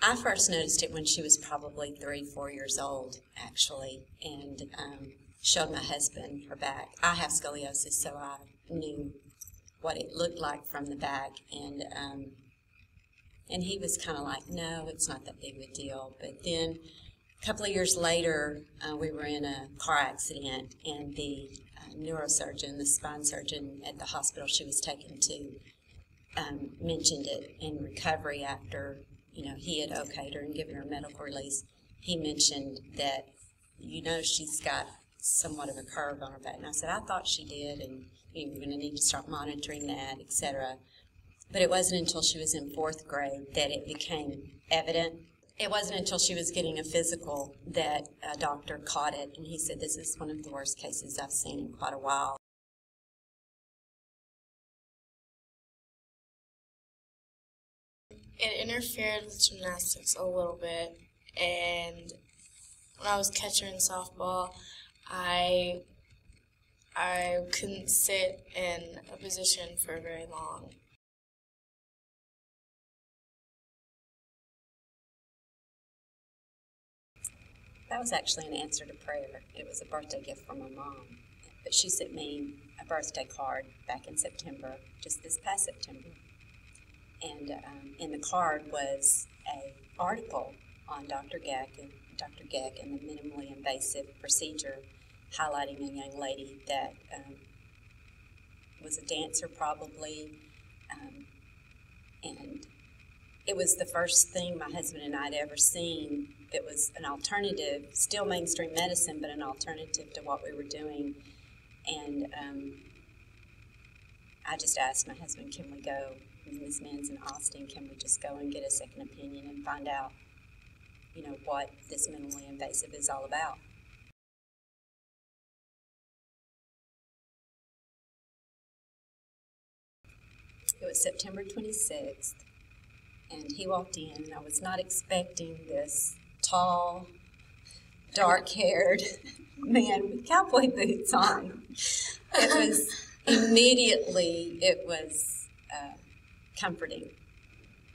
I first noticed it when she was probably 3, 4 years old, actually, and showed my husband her back. I have scoliosis, so I knew what it looked like from the back, and he was kind of like, no, it's not that big of a deal. But then a couple of years later, we were in a car accident, and the neurosurgeon, the spine surgeon at the hospital she was taken to, mentioned it in recovery after, he had okayed her and given her medical release. He mentioned that, she's got somewhat of a curve on her back. And I said, I thought she did, and you're going to need to start monitoring that, etc. But it wasn't until she was in 4th grade that it became evident. It wasn't until she was getting a physical that a doctor caught it, and he said, this is one of the worst cases I've seen in quite a while. It interfered with gymnastics a little bit, and when I was catcher in softball, I couldn't sit in a position for very long. That was actually an answer to prayer. It was a birthday gift from my mom, but she sent me a birthday card back in September, just this past September. And in the card was an article on Dr. Geck and the minimally invasive procedure, highlighting a young lady that was a dancer probably, and it was the first thing my husband and I had ever seen that was an alternative, still mainstream medicine, but an alternative to what we were doing. And I just asked my husband, can we go? This man's in Austin, can we just go and get a second opinion and find out, what this minimally invasive is all about? It was September 26th, and he walked in, and I was not expecting this tall, dark-haired man with cowboy boots on. It was comforting.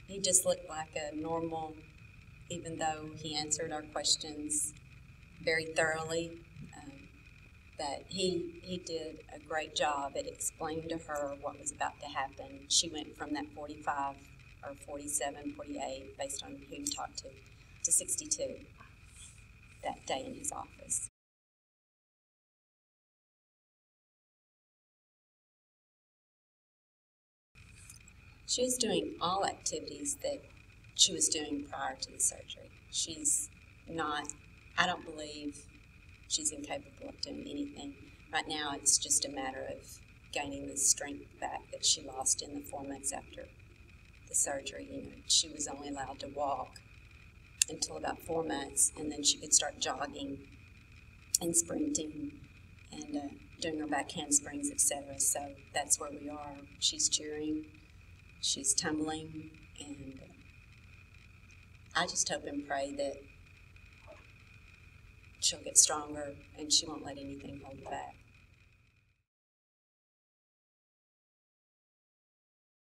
He just looked like a normal, even though he answered our questions very thoroughly, that he did a great job at explaining to her what was about to happen. She went from that 45 or 47, 48, based on who you talked to 62 that day in his office. She was doing all activities that she was doing prior to the surgery. She's not, I don't believe she's incapable of doing anything. Right now it's just a matter of gaining the strength back that she lost in the 4 months after the surgery. She was only allowed to walk until about 4 months, and then she could start jogging and sprinting and doing her back handsprings, etc. So that's where we are. She's cheering. She's tumbling, and I just hope and pray that she'll get stronger and she won't let anything hold her back.